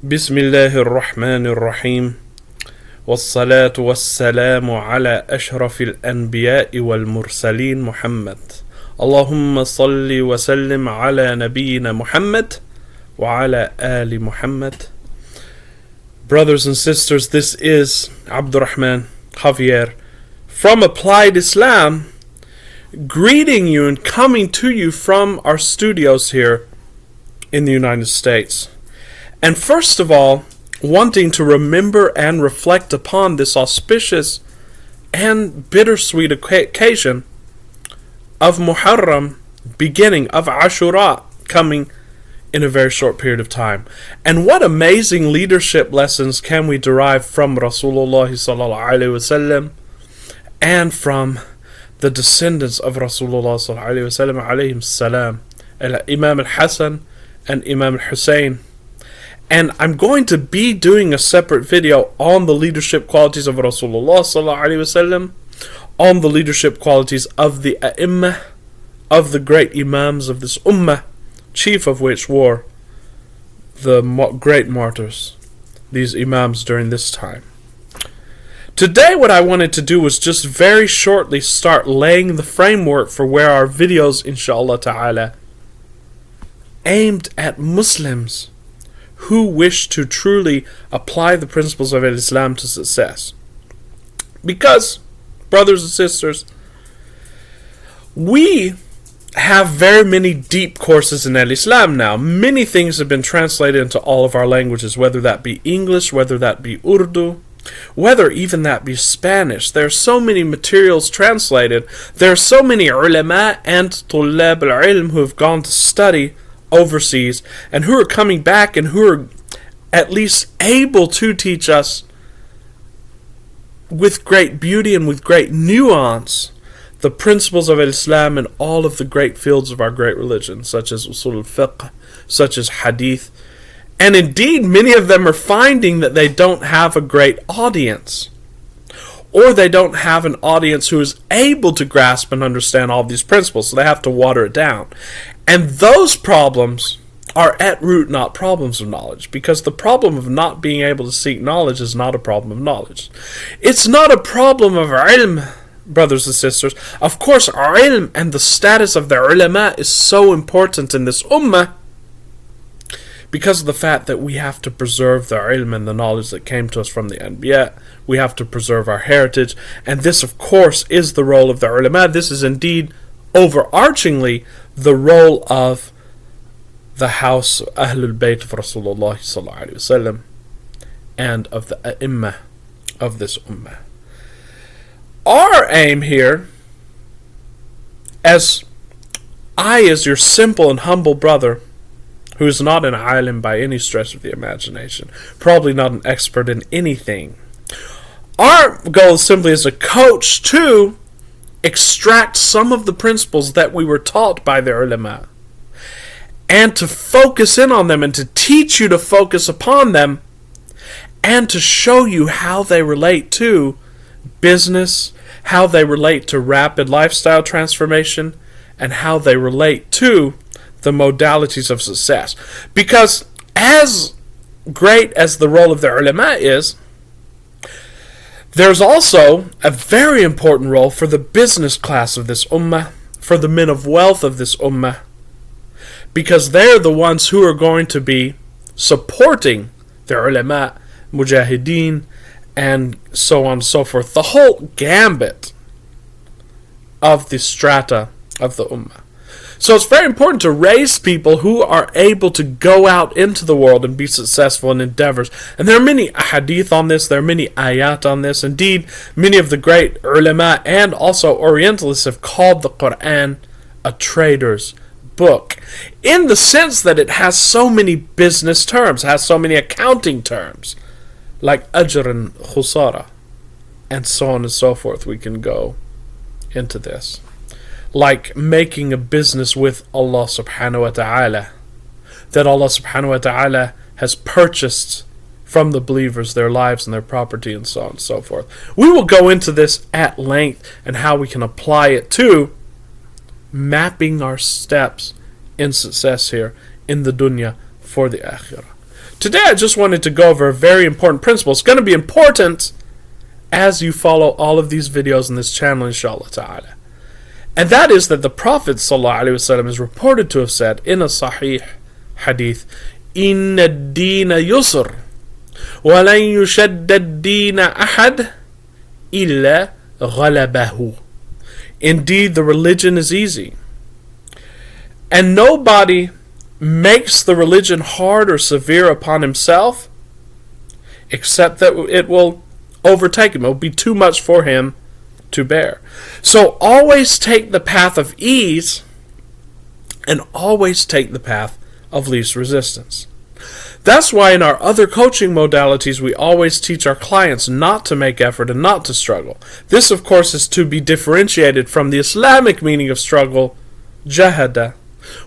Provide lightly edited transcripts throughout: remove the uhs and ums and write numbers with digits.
بسم الله الرحمن الرحيم والصلاة والسلام على أشرف الأنبياء والمرسلين محمد اللهم صل وسلم على نبينا محمد وعلى آل محمد. Brothers and sisters, this is Abdurrahman Javier from Applied Islam, greeting you and coming to you from our studios here in the United States. And first of all, wanting to remember and reflect upon this auspicious and bittersweet occasion of Muharram, beginning of Ashura, coming in a very short period of time. And what amazing leadership lessons can we derive from Rasulullah sallallahu alaihi wasallam and from the descendants of Rasulullah sallallahu alaihi wasallam alayhim salam, Imam al-Hasan and Imam al-Hussein. And I'm going to be doing a separate video on the leadership qualities of Rasulullah sallallahu alaihi wasallam, on the leadership qualities of the A'immah, of the great Imams of this Ummah, chief of which were the great martyrs, these Imams during this time. Today what I wanted to do was just very shortly start laying the framework for where our videos, inshallah ta'ala, aimed at Muslims who wish to truly apply the principles of Islam to success. Because, brothers and sisters, we have very many deep courses in Islam now. Many things have been translated into all of our languages, whether that be English, whether that be Urdu, whether even that be Spanish. There are so many materials translated. There are so many ulama and tullab al-ilm who have gone to study overseas and who are coming back and who are at least able to teach us with great beauty and with great nuance the principles of Islam in all of the great fields of our great religion, such as usul al-fiqh, such as hadith. And indeed, many of them are finding that they don't have a great audience, or they don't have an audience who is able to grasp and understand all these principles, so they have to water it down. And those problems are at root not problems of knowledge, because the problem of not being able to seek knowledge is not a problem of knowledge. It's not a problem of ilm, brothers and sisters. Of course, ilm and the status of the ulama is so important in this ummah because of the fact that we have to preserve the ilm and the knowledge that came to us from the anbiya. We have to preserve our heritage, and this, of course, is the role of the ulama. This is indeed overarchingly the role of the house Ahlul Bayt of Rasulullah sallallahu alaihi wasallam and of the A'immah of this ummah. Our aim here, as your simple and humble brother, who is not an alim by any stretch of the imagination, probably not an expert in anything, our goal simply as a coach to extract some of the principles that we were taught by the ulama and to focus in on them and to teach you to focus upon them and to show you how they relate to business, how they relate to rapid lifestyle transformation, and how they relate to the modalities of success. Because as great as the role of the ulama is, there's also a very important role for the business class of this ummah, for the men of wealth of this ummah, because they're the ones who are going to be supporting the ulama, mujahideen, and so on and so forth, the whole gambit of the strata of the ummah. So it's very important to raise people who are able to go out into the world and be successful in endeavors. And there are many hadith on this, there are many ayat on this. Indeed, many of the great ulama and also Orientalists have called the Quran a trader's book, in the sense that it has so many business terms, has so many accounting terms, like ajr and khusara, and so on and so forth. We can go into this. Like making a business with Allah subhanahu wa ta'ala, that Allah subhanahu wa ta'ala has purchased from the believers their lives and their property, and so on and so forth. We will go into this at length and how we can apply it to mapping our steps in success here in the dunya for the akhirah. Today I just wanted to go over a very important principle. It's going to be important as you follow all of these videos in this channel, inshallah ta'ala. And that is that the Prophet ﷺ is reported to have said in a sahih hadith, Inna ad-deena yusr, wa lan yushadda ad-deena ahad illa ghalabahu. Indeed, the religion is easy, and nobody makes the religion hard or severe upon himself except that it will overtake him. It will be too much for him to bear. So always take the path of ease and always take the path of least resistance. That's why in our other coaching modalities we always teach our clients not to make effort and not to struggle. This, of course, is to be differentiated from the Islamic meaning of struggle, jahada,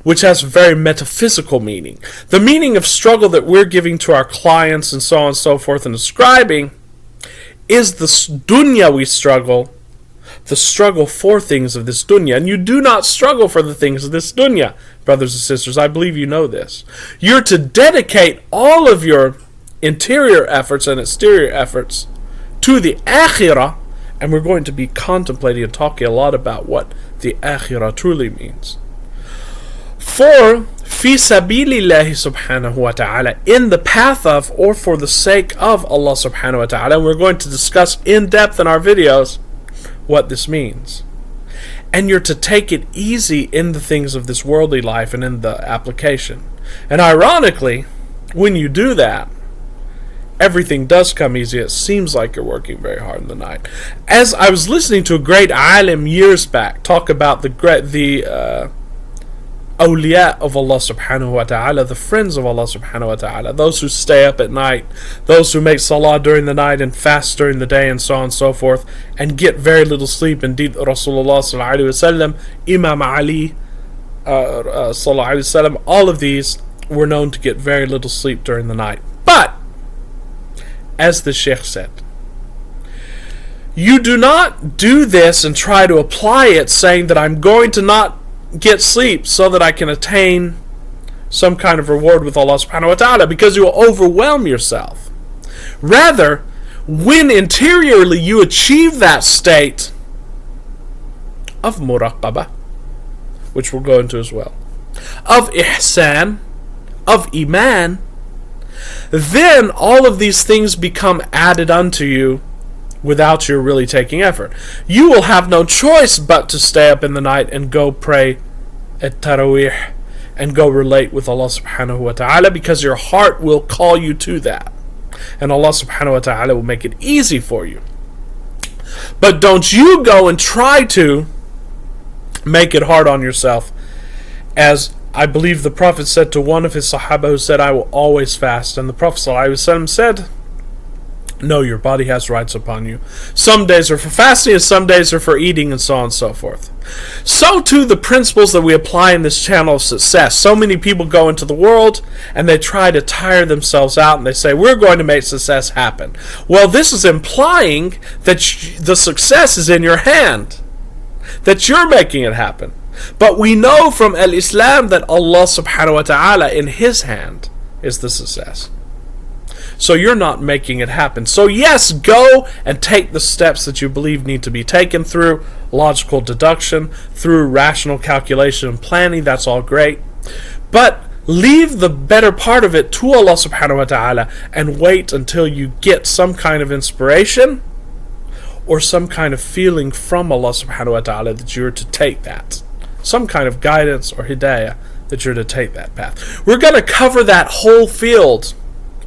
which has very metaphysical meaning. The meaning of struggle that we're giving to our clients and so on and so forth and describing is the dunyawi struggle, the struggle for things of this dunya. And you do not struggle for the things of this dunya, brothers and sisters. I believe you know this. You're to dedicate all of your interior efforts and exterior efforts to the akhirah, and we're going to be contemplating and talking a lot about what the akhirah truly means. For fi sabilillahi subhanahu wa ta'ala, in the path of or for the sake of Allah subhanahu wa ta'ala, and we're going to discuss in depth in our videos what this means. And you're to take it easy in the things of this worldly life and in the application. And ironically, when you do that, everything does come easy. It seems like you're working very hard in the night. As I was listening to a great alim years back talk about the awliya of Allah subhanahu wa ta'ala, the friends of Allah subhanahu wa ta'ala, those who stay up at night, those who make salah during the night and fast during the day and so on and so forth, and get very little sleep. Indeed, Rasulullah sallallahu alayhi wa sallam, Imam Ali sallallahu alayhi wa sallam, all of these were known to get very little sleep during the night. But, as the Sheikh said, you do not do this and try to apply it saying that I'm going to not get sleep so that I can attain some kind of reward with Allah subhanahu wa ta'ala, because you will overwhelm yourself. Rather, when interiorly you achieve that state of muraqabah, which we'll go into as well, of ihsan, of iman, then all of these things become added unto you without your really taking effort. You will have no choice but to stay up in the night and go pray at Taraweeh and go relate with Allah subhanahu wa ta'ala, because your heart will call you to that. And Allah subhanahu wa ta'ala will make it easy for you. But don't you go and try to make it hard on yourself. As I believe the Prophet said to one of his Sahaba who said, I will always fast. And the Prophet ﷺ said, no, your body has rights upon you. Some days are for fasting and some days are for eating, and so on and so forth. So too the principles that we apply in this channel of success. So many people go into the world and they try to tire themselves out and they say, we're going to make success happen. Well, this is implying that the success is in your hand, that you're making it happen. But we know from Al-Islam that Allah subhanahu wa ta'ala, in His hand is the success. So you're not making it happen. So yes, go and take the steps that you believe need to be taken through logical deduction, through rational calculation and planning. That's all great. But leave the better part of it to Allah subhanahu wa ta'ala and wait until you get some kind of inspiration or some kind of feeling from Allah subhanahu wa ta'ala that you're to take that. Some kind of guidance or hidayah that you're to take that path. We're going to cover that whole field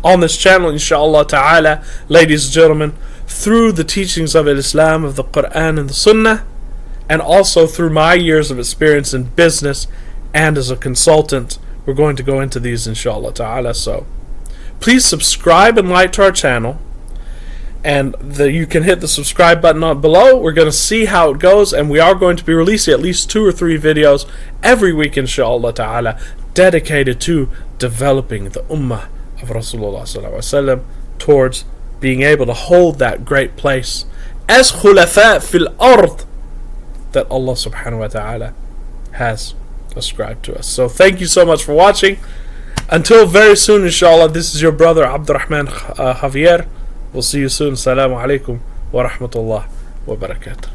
on this channel, inshallah ta'ala, ladies and gentlemen, through the teachings of Islam, of the Quran and the Sunnah, and also through my years of experience in business and as a consultant. We're going to go into these, inshallah ta'ala. So please subscribe and like to our channel, and you can hit the subscribe button on below. We're going to see how it goes, and we are going to be releasing at least 2 or 3 videos every week, inshallah ta'ala, dedicated to developing the ummah of Rasulullah sallallahu alaihi wasallam towards being able to hold that great place as khulafa fil ard that Allah subhanahu wa ta'ala has ascribed to us. So thank you so much for watching. Until very soon, inshallah, this is your brother Abdurrahman Javier. We'll see you soon. Assalamu alaikum wa rahmatullah wa barakatuh.